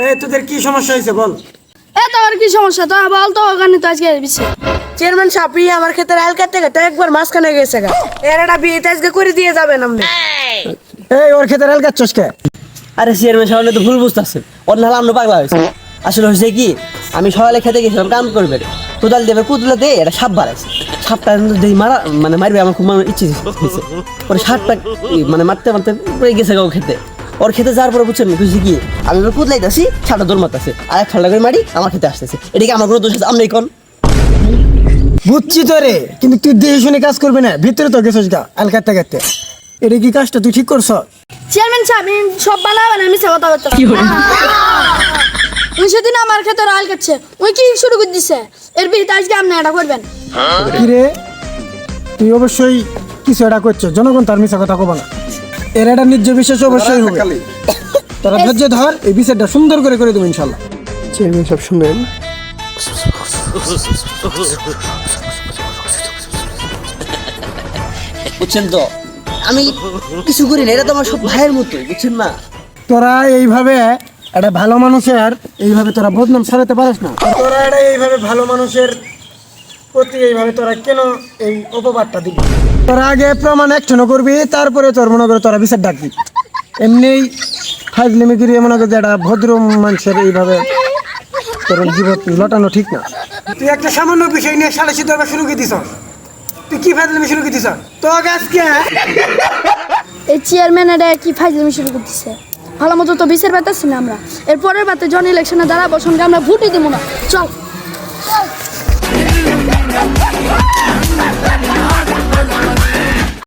এই তোদের কি সমস্যা হয়েছে বল। এ তোর কি সমস্যা তো বল তো ওখানে তো আজকে বিছে চেয়ারম্যান সাহেব আমার ক্ষেতের আল কাটতে কাটতে একবার মাঝখানে গেছে গা, এর একটা বিয়ে আজকে করে দিয়ে যাবেন আপনি। এই ওর ক্ষেতের এল কাটছস কে? আরে চেয়ারম্যান সাহেব তো ভুল বুঝতেছেন, ওর নাহলে আমরা পাগলা হয়েছে। আসলে হয়েছে কি, আমি সকালে খেতে গেছিলাম কাম করবে, কোদাল দেবে কুদলা দিয়ে এটা সাপ বাড়াইছে। সাপটা দিয়ে মারা মানে মারবে আমার খুব ইচ্ছে হয়েছে। পরে সাপটা মানে মারতে মারতে পড়ে গেছে গা ও খেতে। ওর খেতে যাওয়ার পরে বুঝছেন খুশি কি আমি এবার কুদলাইতেছি, সাপটা দৌড় মারতেছে আর এক ফাল্টা করে মারি আমার খেতে আসতেছে। এটাকে আমার কোনো দোষ আছে? আপনি কোন বুঝছি তো রে, কিন্তু তুই দেখে শুনে কাজ করবি না, ভিতরে তো গেছস গা এল কাটতে কাটতে। এটা কি কাজটা তুই ঠিক করছ? চেয়ারম্যান সাহেব সব বানাবেন আমি সে কথা বলতে ওই সেদিন আমার ক্ষেতে আল কাটছে ওই কি শুরু করে দিছে এর বিহিত আজকে আপনি এটা করবেন। কি রে, তুই অবশ্যই কিছু এটা করছো, জনগণ তার মিশা কথা কব না। এর একটা নিজ বিশ্বাস অবশ্যই হবে। তোরা ধৈর্য ধর, এই বিচারটা সুন্দর করে করে দেবো ইনশাল্লাহ। চেয়ারম্যান সব শুনেন। বুঝছেন তো, আমি কিছু করি না, এটা তো আমার সব ভাইয়ের মতো, বুঝছেন না? তোরা এইভাবে একটা ভালো মানুষের এইভাবে তোরা বদনাম ছড়াতে পারিস না। তোরা এটা এইভাবে ভালো মানুষের প্রতি এইভাবে তোরা কেন এই অপবাদটা দিবি? তোরা আগে প্রমাণ একশনও করবি, তারপরে তোর মনে করে তোরা বিচার ডাকবি। এমনি ফাজলিমি গিরি মনে করে একটা ভদ্র মানুষের এইভাবে তোর জীবন লটানো ঠিক না। তুই একটা সামান্য বিষয় নিয়ে সালিশি দরবার শুরু করে দিছ, তুই কি ফাজলিমি শুরু করে দিছ? তো আজকে এই চেয়ারম্যান এটা কি ফাইজলামি শুরু করতেছে? ভালো মতো তো বিচার পাইতেছি না আমরা। এর পরের বাতে জন ইলেকশনে দাঁড়াবো, সঙ্গে আমরা ভোটই দেবো না। চল